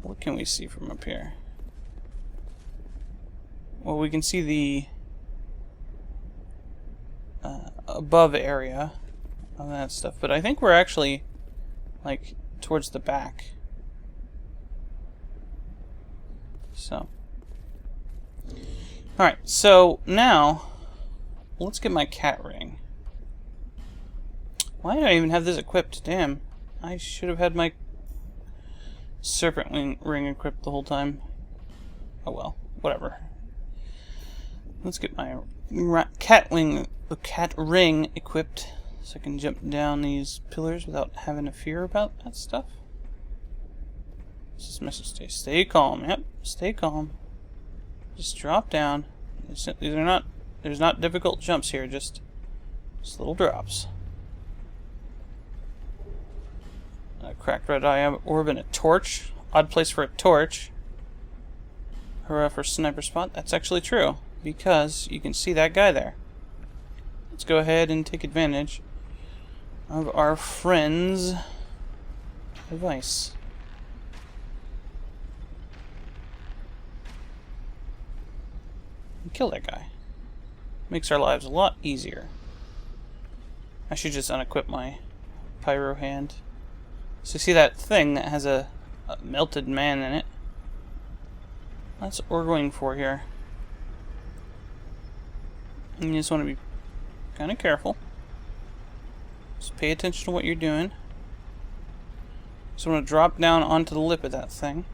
what can we see from up here? Well, we can see the above area of that stuff, but I think we're actually like towards the back. So, alright, so now let's get my cat ring. Why do I even have this equipped? Damn, I should have had my serpent ring equipped the whole time. Oh well, whatever. Let's get my cat ring equipped so I can jump down these pillars without having to fear about that stuff. What's this message? Stay calm. Yep, stay calm. Just drop down. These are not. There's not difficult jumps here. Just little drops. A cracked red eye orb and a torch. Odd place for a torch. Hurrah for sniper spot. That's actually true, because you can see that guy there. Let's go ahead and take advantage of our friend's advice. And kill that guy. Makes our lives a lot easier. I should just unequip my pyro hand. So see that thing that has a melted man in it? That's what we're going for here. And you just want to be kind of careful. Just pay attention to what you're doing. Just want to drop down onto the lip of that thing.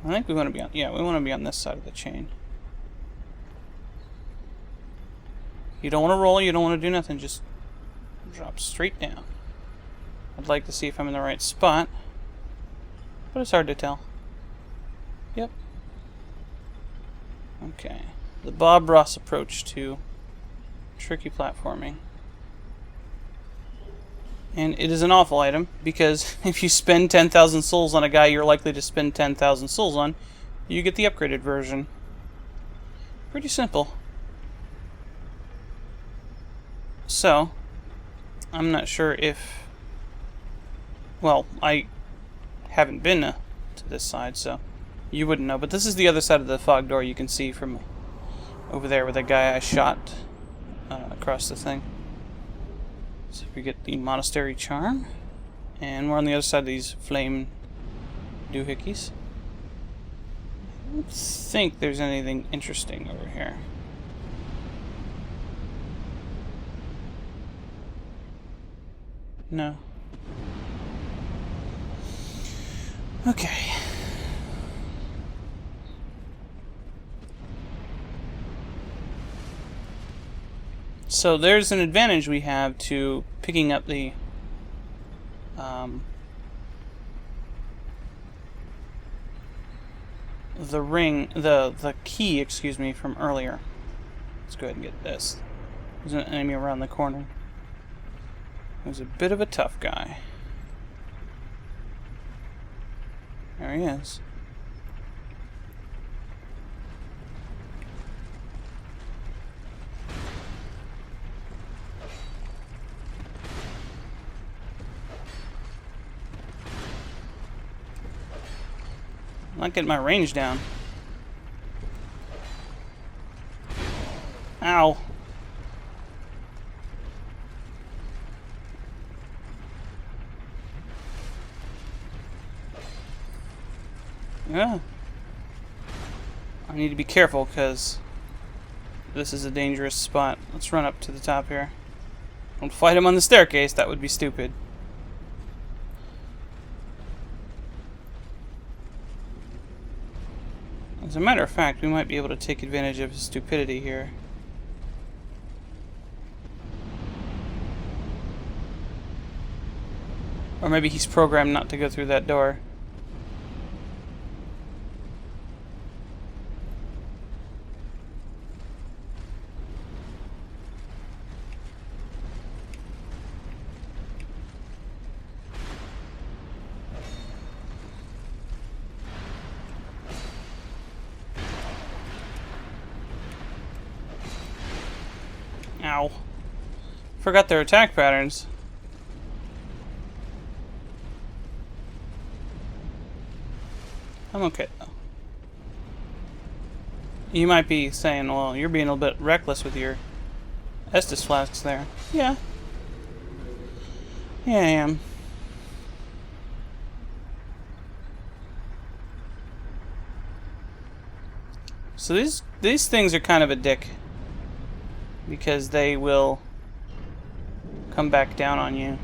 I think we want to be on, yeah, we want to be on this side of the chain. You don't want to roll, you don't want to do nothing, just drop straight down. I'd like to see if I'm in the right spot, but it's hard to tell. Yep. Okay. The Bob Ross approach to tricky platforming. And it is an awful item, because if you spend 10,000 souls on a guy you're likely to spend 10,000 souls on, you get the upgraded version. Pretty simple. So, I'm not sure if... Well, I haven't been to this side, so you wouldn't know. But this is the other side of the fog door you can see from over there with the guy I shot across the thing. So we get the monastery charm, and we're on the other side of these flame doohickeys. I don't think there's anything interesting over here. No. Okay. So there's an advantage we have to picking up the ring, the key, excuse me, from earlier. Let's go ahead and get this. There's an enemy around the corner. He's a bit of a tough guy. There he is. I'm not getting my range down. Ow. Yeah. I need to be careful because this is a dangerous spot. Let's run up to the top here. Don't fight him on the staircase, that would be stupid. As a matter of fact, we might be able to take advantage of his stupidity here. Or maybe he's programmed not to go through that door. Ow. Forgot their attack patterns. I'm okay, though. You might be saying, well, you're being a little bit reckless with your Estus flasks there. Yeah. Yeah, I am. So these things are kind of a dick. Because they will come back down on you.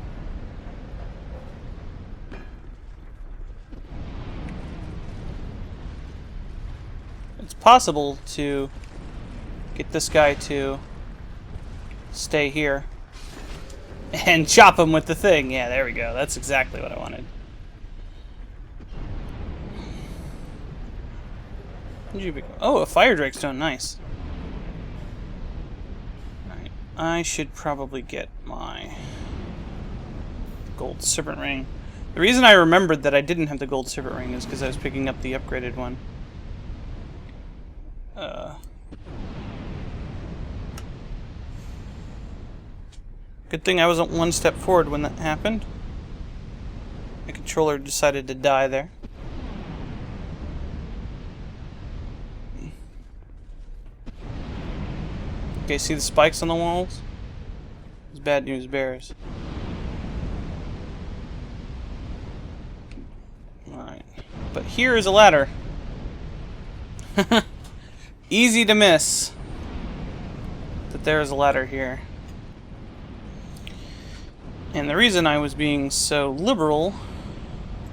It's possible to get this guy to stay here and chop him with the thing. Yeah, there we go. That's exactly what I wanted. Oh, a fire drake stone. Nice. Alright. I should probably get my gold serpent ring. The reason I remembered that I didn't have the gold serpent ring is because I was picking up the upgraded one. Good thing I wasn't one step forward when that happened. The controller decided to die there. Okay, see the spikes on the walls? It's bad news bears. Alright. But here is a ladder. Easy to miss that there is a ladder here. And the reason I was being so liberal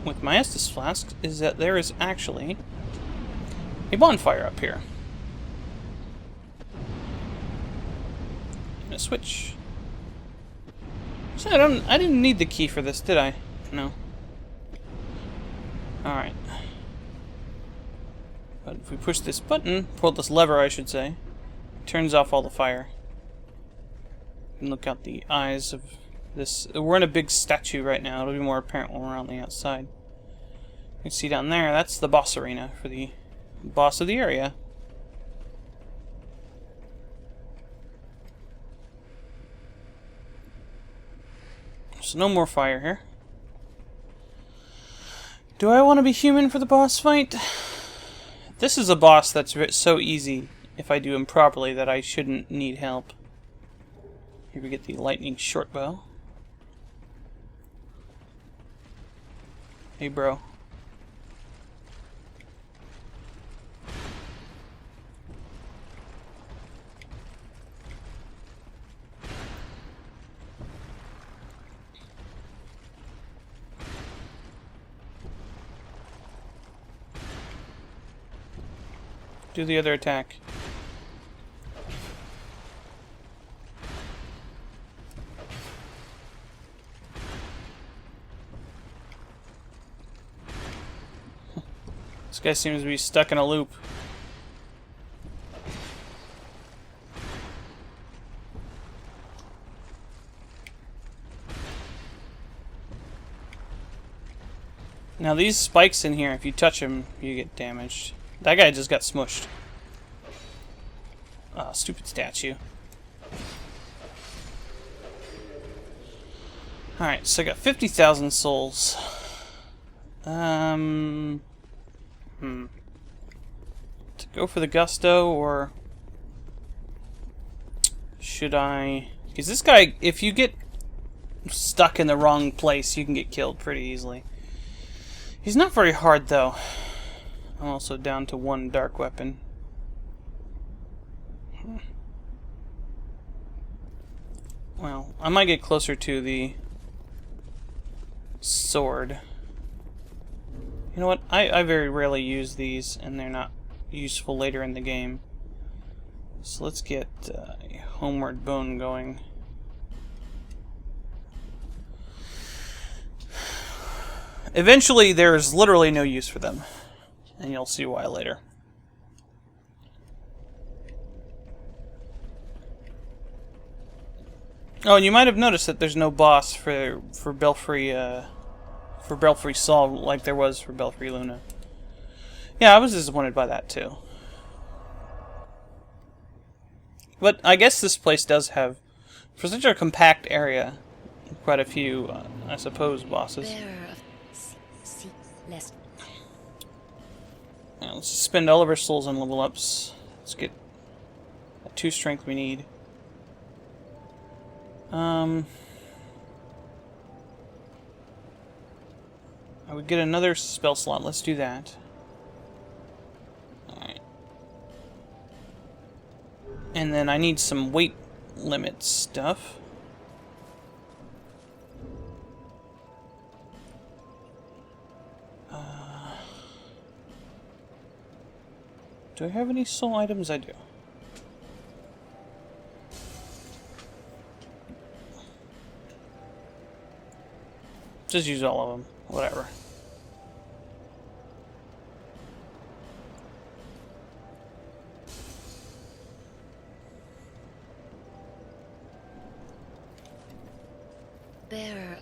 with my Estus flask is that there is actually a bonfire up here. And a switch. So I didn't need the key for this, did I? No. Alright. But if we push this button, pull this lever I should say, it turns off all the fire. You can look out the eyes of this. We're in a big statue right now. It'll be more apparent when we're on the outside. You can see down there, that's the boss arena for the boss of the area. So no more fire here. Do I want to be human for the boss fight? This is a boss that's so easy, if I do him properly, that I shouldn't need help. Here we get the lightning short bow. Hey, bro. Do the other attack. This guy seems to be stuck in a loop. Now these spikes in here, if you touch them, you get damaged. That guy just got smushed. Oh, stupid statue. Alright, so I got 50,000 souls. To go for the gusto, or should I? Because this guy, if you get stuck in the wrong place, you can get killed pretty easily. He's not very hard, though. I'm also down to one dark weapon. Well, I might get closer to the sword. You know what? I very rarely use these, and they're not useful later in the game. So let's get a homeward bone going. Eventually, there's literally no use for them. And you'll see why later. Oh, and you might have noticed that there's no boss for Belfry Sol like there was for Belfry Luna. Yeah, I was disappointed by that too. But I guess this place does have, for such a compact area, quite a few, I suppose, bosses. Now, let's spend all of our souls on level ups. Let's get that 2 strength we need. I would get another spell slot. Let's do that. Alright. And then I need some weight limit stuff. Do I have any soul items? I do. Just use all of them. Whatever. Bearer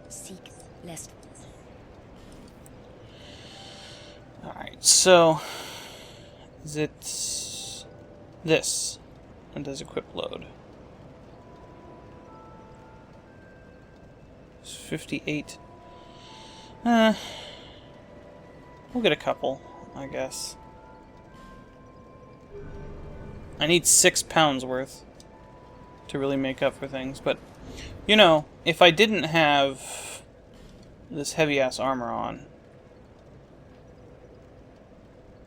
seeks less. Alright, so is it this? And does equip load? It's 58. We'll get a couple, I guess. I need 6 pounds worth to really make up for things, but you know, if I didn't have this heavy-ass armor on...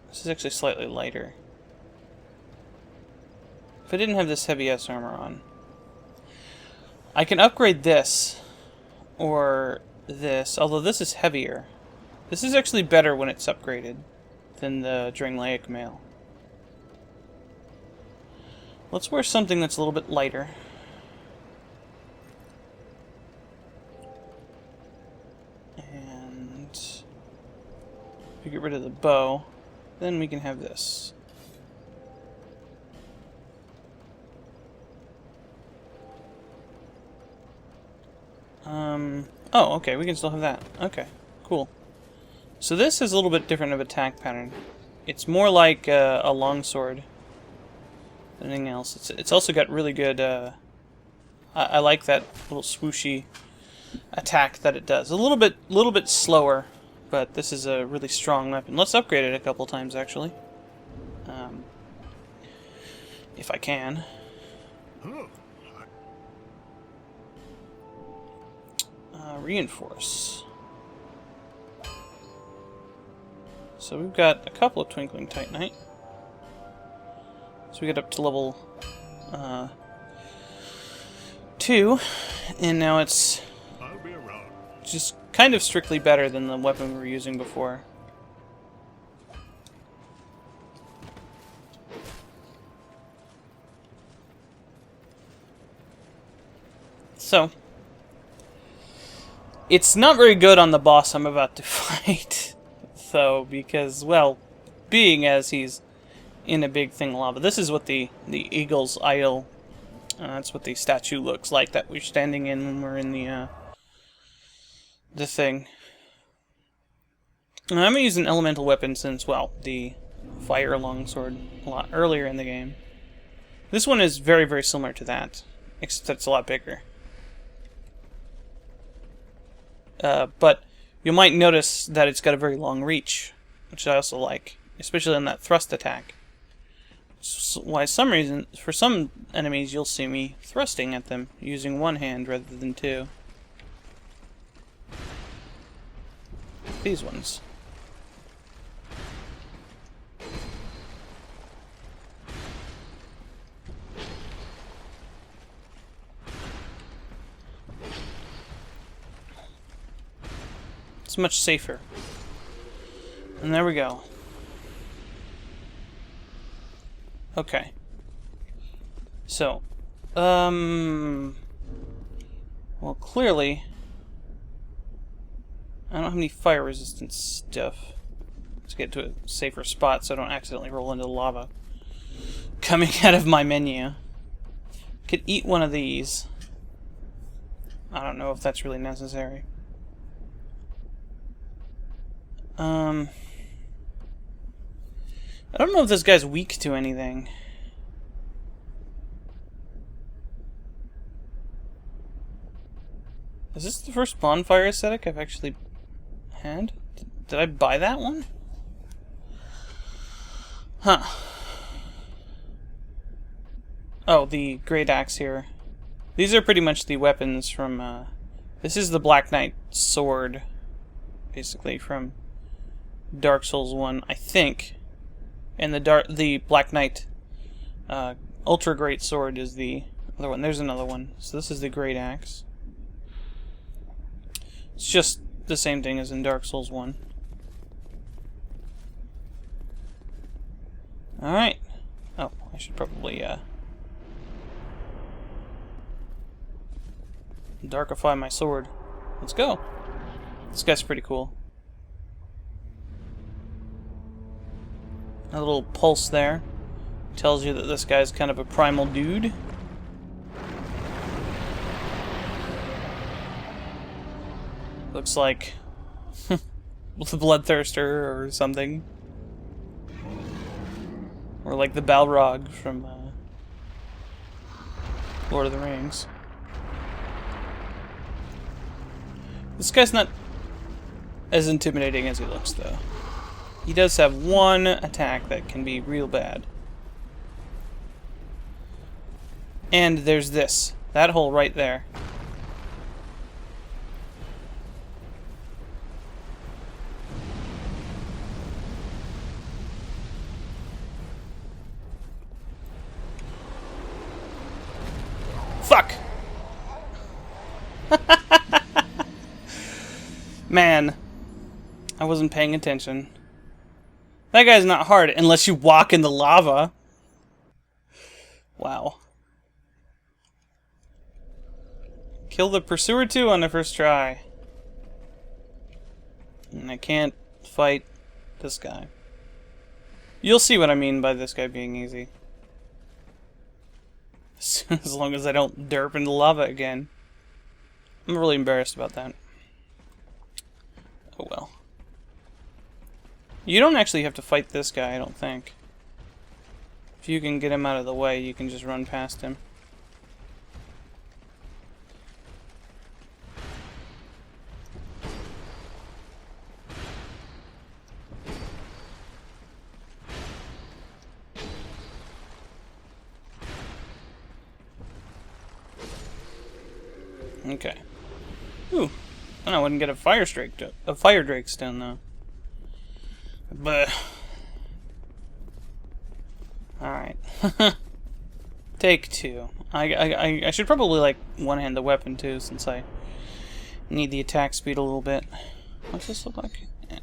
This is actually slightly lighter. If I didn't have this heavy-ass armor on, I can upgrade this, or this, although this is heavier. This is actually better when it's upgraded than the Dringlaic mail. Let's wear something that's a little bit lighter. And if we get rid of the bow, then we can have this. Oh, okay, we can still have that. Okay, cool. So this is a little bit different of attack pattern. It's more like a longsword than anything else. It's also got really good, I like that little swooshy attack that it does. A little bit slower, but this is a really strong weapon. Let's upgrade it a couple times, actually. If I can. Reinforce. So we've got a couple of Twinkling Titanite. So we get up to level 2, and now it's just kind of strictly better than the weapon we were using before. So, it's not very good on the boss I'm about to fight, though, because, well, being as he's in a big thing of lava. This is what the Eagle's Idol, that's what the statue looks like that we're standing in when we're in the thing. And I'm going to use an elemental weapon since, well, the fire longsword a lot earlier in the game. This one is very, very similar to that, except that it's a lot bigger. But you might notice that it's got a very long reach, which I also like, especially in that thrust attack. Why, for some enemies, you'll see me thrusting at them using one hand rather than two. These ones. It's much safer. And there we go. Okay. So, well, clearly, I don't have any fire resistance stuff. Let's get to a safer spot so I don't accidentally roll into the lava coming out of my menu. Could eat one of these. I don't know if that's really necessary. I don't know if this guy's weak to anything. Is this the first bonfire aesthetic I've actually had? Did I buy that one? Huh. Oh, the great axe here. These are pretty much the weapons from, this is the Black Knight sword, basically, from Dark Souls 1, I think. And the Black Knight Ultra Great Sword is the other one. There's another one. So this is the Great Axe. It's just the same thing as in Dark Souls 1. Alright. Oh, I should probably, darkify my sword. Let's go. This guy's pretty cool. A little pulse there. Tells you that this guy's kind of a primal dude. Looks like the Bloodthirster or something. Or like the Balrog from Lord of the Rings. This guy's not as intimidating as he looks, though. He does have one attack that can be real bad. And there's this. That hole right there. Fuck! Man, I wasn't paying attention. That guy's not hard unless you walk in the lava. Wow. Kill the Pursuer 2 on the first try. And I can't fight this guy. You'll see what I mean by this guy being easy. As long as I don't derp into lava again. I'm really embarrassed about that. Oh well. You don't actually have to fight this guy, I don't think. If you can get him out of the way, you can just run past him. Okay. Ooh. And I wouldn't get a fire drake stone though. But alright. Take two. I should probably like one-hand the weapon too, since I need the attack speed a little bit. What's this look like? Yeah.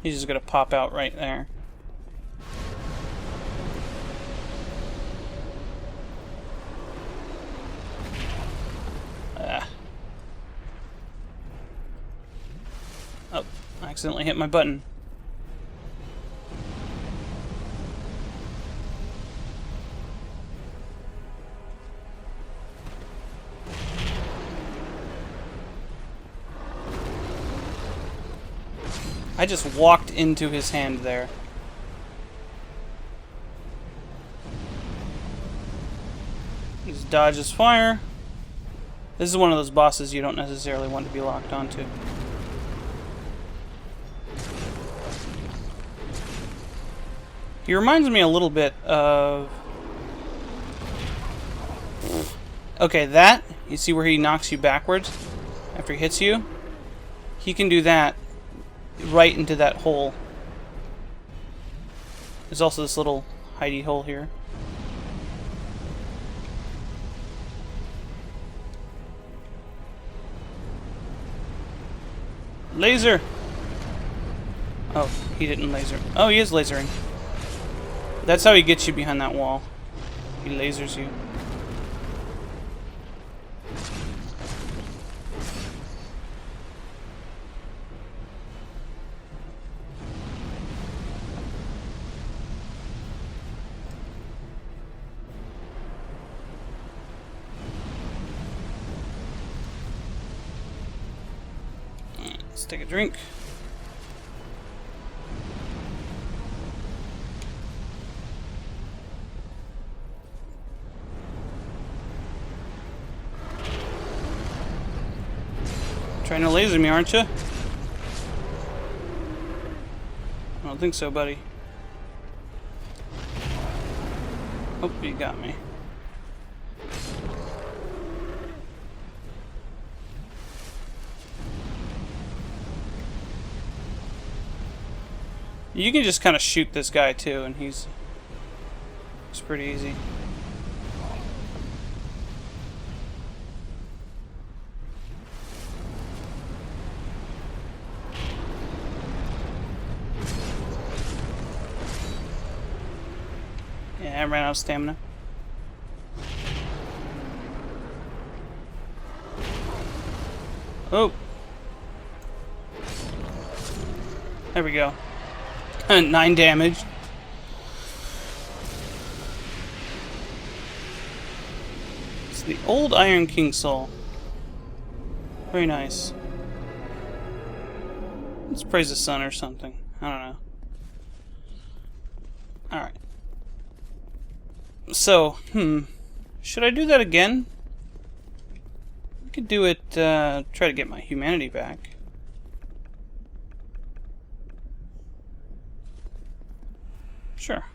He's just gonna pop out right there. Oh, I accidentally hit my button. I just walked into his hand there. Just dodges fire. This is one of those bosses you don't necessarily want to be locked onto. He reminds me a little bit of... Okay, that, you see where he knocks you backwards after he hits you? He can do that right into that hole. There's also this little hidey hole here. Laser! Oh, he didn't laser. Oh, he is lasering. That's how he gets you behind that wall. He lasers you. Let's take a drink. Trying to laser me, aren't you? I don't think so, buddy. Oh, you got me. You can just kind of shoot this guy too, and it's pretty easy. Yeah, I ran out of stamina. Oh! There we go. 9 damage. It's the old Iron King soul. Very nice. Let's praise the sun or something. I don't know. Alright. So, should I do that again? I could do it, try to get my humanity back. Sure.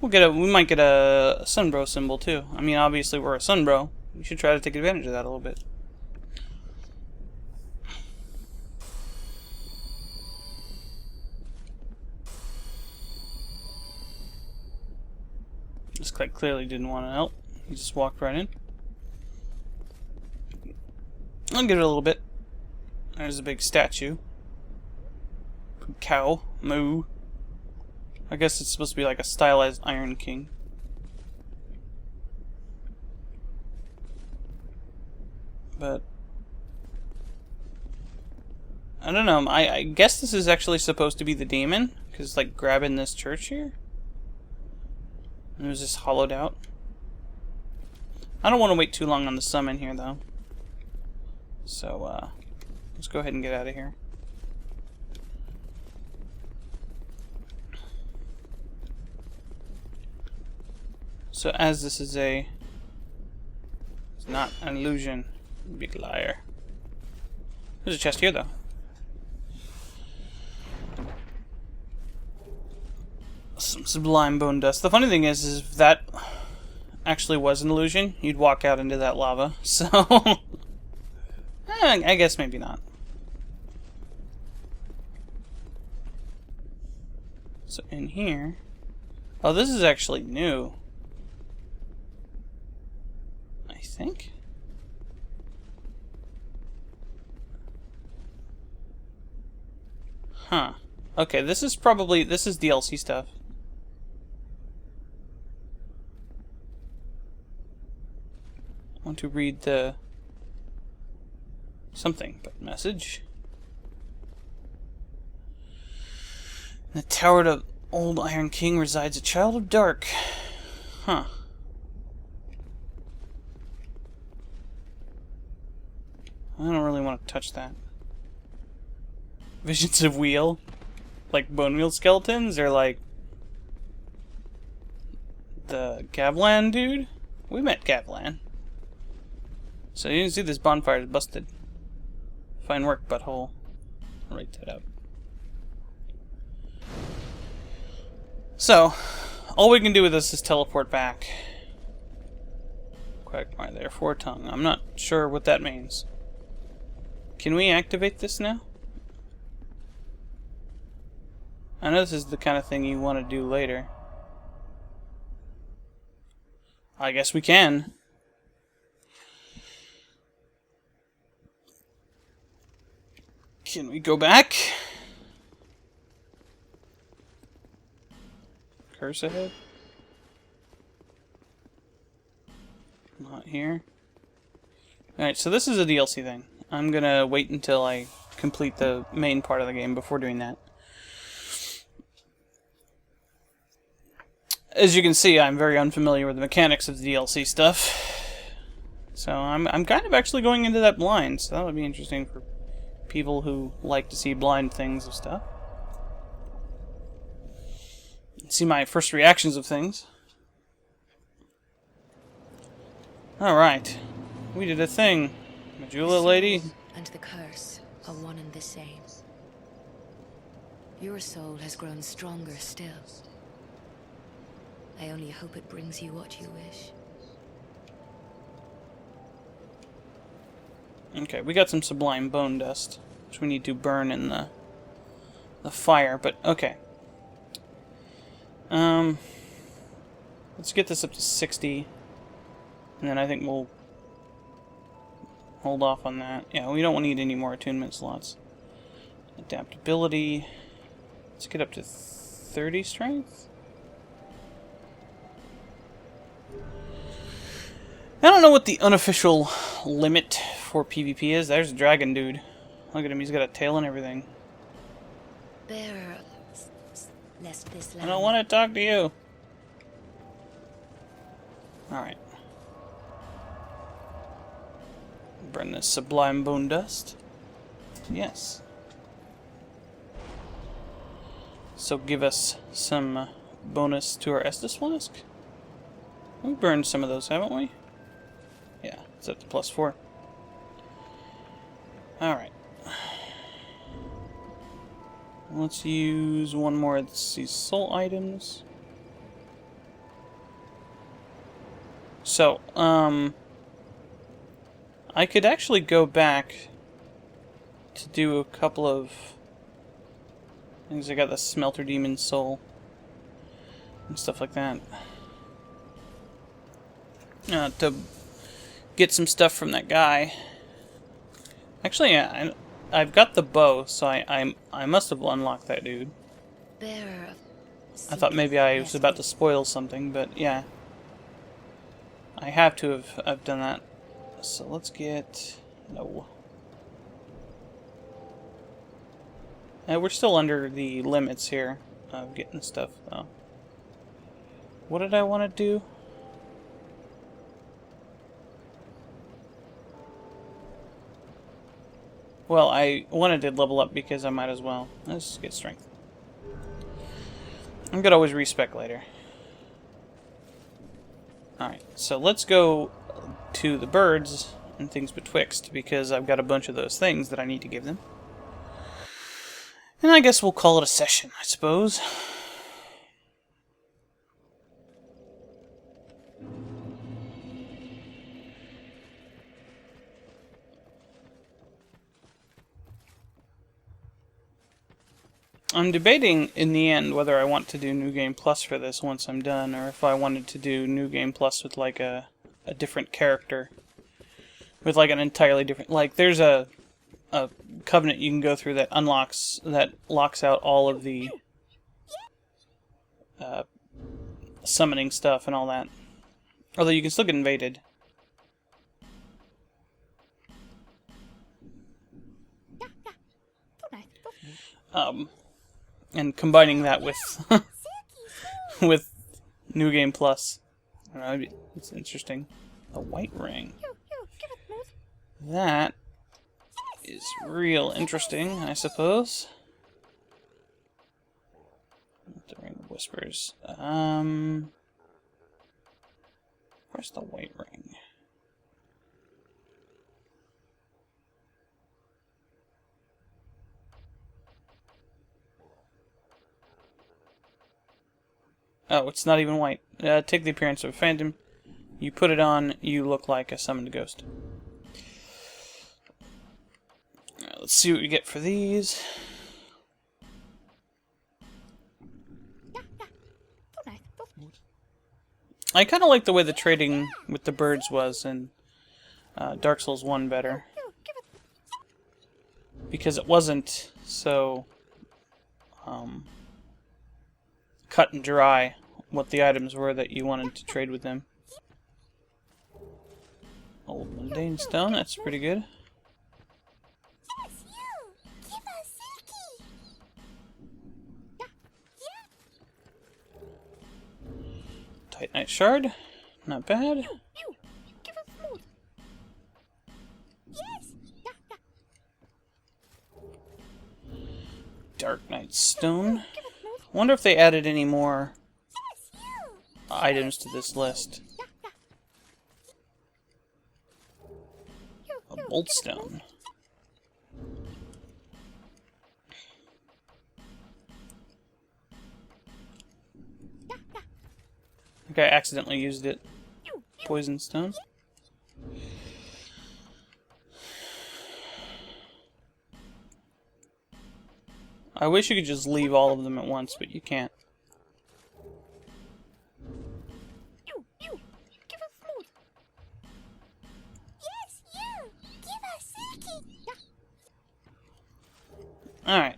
We might get a Sunbro symbol too. I mean, obviously we're a Sunbro. We should try to take advantage of that a little bit. This guy clearly didn't want to help. He just walked right in. I'll give it a little bit. There's a big statue. Cow. Moo. I guess it's supposed to be like a stylized Iron King. But I don't know. I guess this is actually supposed to be the demon, because like grabbing this church here. And it was just hollowed out. I don't want to wait too long on the summon here though. So let's go ahead and get out of here. So as this is it's not an illusion, big liar. There's a chest here though. Some sublime bone dust. The funny thing is if that actually was an illusion, you'd walk out into that lava. So I guess maybe not. So in here, oh, this is actually new. I think. Huh. Okay, this is DLC stuff. I want to read the something but message. In the tower of old Iron King resides a child of dark. Huh. I don't really want to touch that. Visions of Wheel? Like bone wheel skeletons? Or like the Gavlan dude? We met Gavlan. So you can see this bonfire is busted. Fine work, butthole. I'll write that out. So, all we can do with this is teleport back. Quagmire there, four tongue. I'm not sure what that means. Can we activate this now? I know this is the kind of thing you want to do later. I guess we can. Can we go back? Curse ahead? Not here. Alright, so this is a DLC thing. I'm gonna wait until I complete the main part of the game before doing that. As you can see, I'm very unfamiliar with the mechanics of the DLC stuff. So I'm kind of actually going into that blind, so that would be interesting for people who like to see blind things of stuff. See my first reactions of things. Alright. We did a thing. Majula lady, and the curse are one and the same. Your soul has grown stronger still. I only hope it brings you what you wish. Okay, we got some sublime bone dust, which we need to burn in the fire, but okay. Let's get this up to 60, and then I think we'll hold off on that. Yeah, we don't need any more attunement slots. Adaptability. Let's get up to 30 strength. I don't know what the unofficial limit for PvP is. There's a dragon dude. Look at him, he's got a tail and everything. Bearer, lest this I land... don't want to talk to you. Alright. Burn this sublime bone dust. Yes. So give us some bonus to our Estus flask. We've burned some of those, haven't we? Yeah, it's up to +4. Alright. Let's use one more of these soul items. So, I could actually go back to do a couple of things. I got the Smelter Demon Soul and stuff like that. To get some stuff from that guy. Actually, yeah, I've got the bow, so I must have unlocked that dude. Bearer of I thought maybe I was about to spoil something, but yeah. I have to have done that. So let's get... No. We're still under the limits here of getting stuff, though. What did I want to do? Well, I wanted to level up because I might as well. Let's just get strength. I'm gonna always respec later. Alright, so let's go to the birds and things betwixt, because I've got a bunch of those things that I need to give them. And I guess we'll call it a session, I suppose. I'm debating in the end whether I want to do New Game Plus for this once I'm done, or if I wanted to do New Game Plus with like a different character. With like an entirely different... Like, there's a covenant you can go through that locks out all of the summoning stuff and all that. Although you can still get invaded. And combining that with with New Game Plus, I don't know, it's interesting. A white ring. That is real interesting, I suppose. The Ring of Whispers. Where's the white ring? Oh, it's not even white. Take the appearance of a phantom. You put it on, you look like a summoned ghost. Alright, let's see what we get for these. I kind of like the way the trading with the birds was in Dark Souls 1 better. Because it wasn't so cut and dry what the items were that you wanted to trade with them. Old mundane stone, that's pretty good. Titanite shard, not bad. Dark Knight stone. Wonder if they added any more items to this list. A bolt stone. think I accidentally used it. Poison stone. I wish you could just leave all of them at once, but you can't. Alright.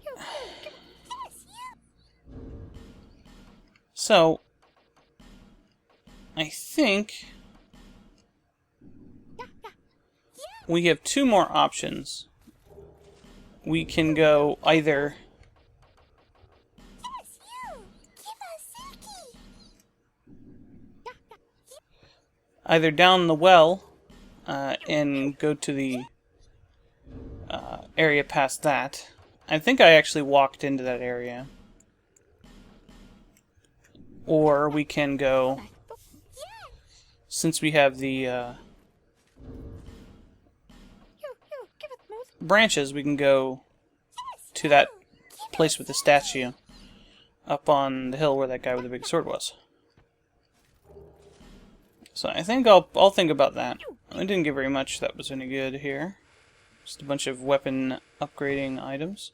So, I think we have two more options. We can go either down the well and go to the area past that. I think I actually walked into that area. Or we can go, since we have the branches, we can go to that place with the statue up on the hill where that guy with the big sword was. So I think I'll think about that. I didn't get very much that was any good here. Just a bunch of weapon upgrading items.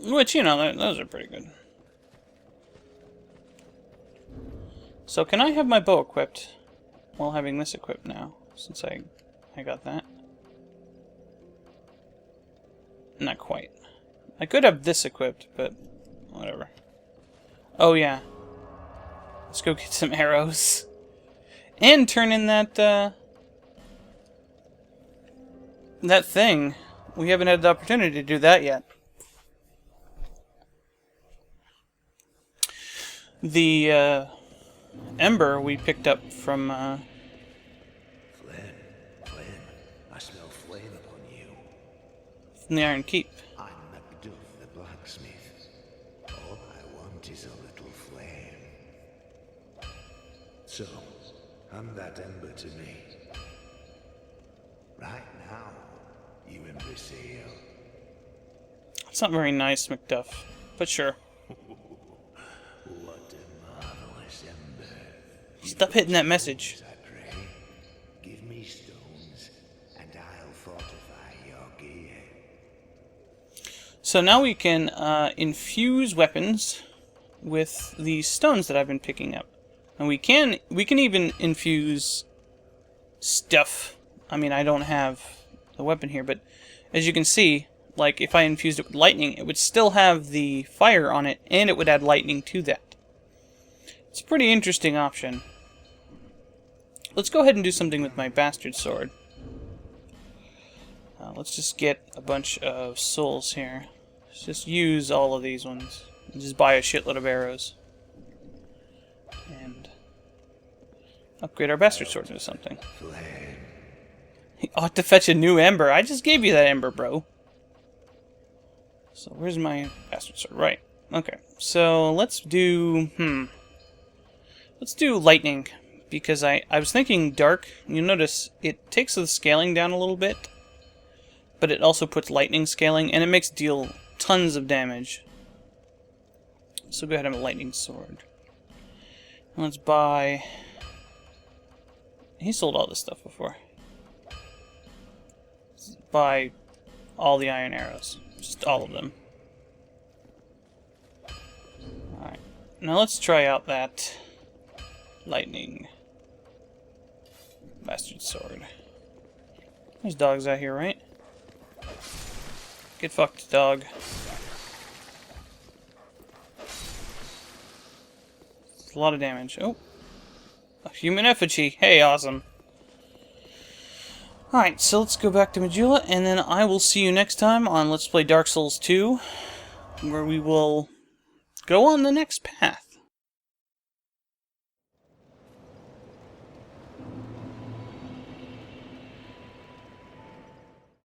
Which, you know, those are pretty good. So can I have my bow equipped while having this equipped now? Since I got that. Not quite. I could have this equipped, but whatever. Oh yeah. Let's go get some arrows. And turn in that that thing. We haven't had the opportunity to do that yet. The ember we picked up from Flynn, I smell flame upon you. from the Iron Keep. I'm Macduff the blacksmith. All I want is a little flame. So, hand that ember to me. Right now, you imbecile. It's not very nice, Macduff, but sure. What a marvelous ember. Stop hitting that message. I pray. Give me stones, and I'll fortify your gear. So now we can infuse weapons with these stones that I've been picking up. And we can even infuse stuff. I mean, I don't have the weapon here, but as you can see, like if I infused it with lightning, it would still have the fire on it, and it would add lightning to that. It's a pretty interesting option. Let's go ahead and do something with my bastard sword. Let's just get a bunch of souls here. Let's just use all of these ones. And just buy a shitload of arrows. And upgrade our bastard sword into something. He ought to fetch a new ember. I just gave you that ember, bro. So where's my bastard sword? Right. Okay. So let's do let's do lightning, because I was thinking dark. You notice it takes the scaling down a little bit, but it also puts lightning scaling, and it makes it deal tons of damage. So go ahead and have a lightning sword. Let's buy. He sold all this stuff before. Let's buy all the iron arrows. Just all of them. Alright. Now let's try out that lightning bastard sword. There's dogs out here, right? Get fucked, dog. It's a lot of damage. Oh. A human effigy. Hey, awesome. Alright, so let's go back to Majula, and then I will see you next time on Let's Play Dark Souls 2, where we will go on the next path.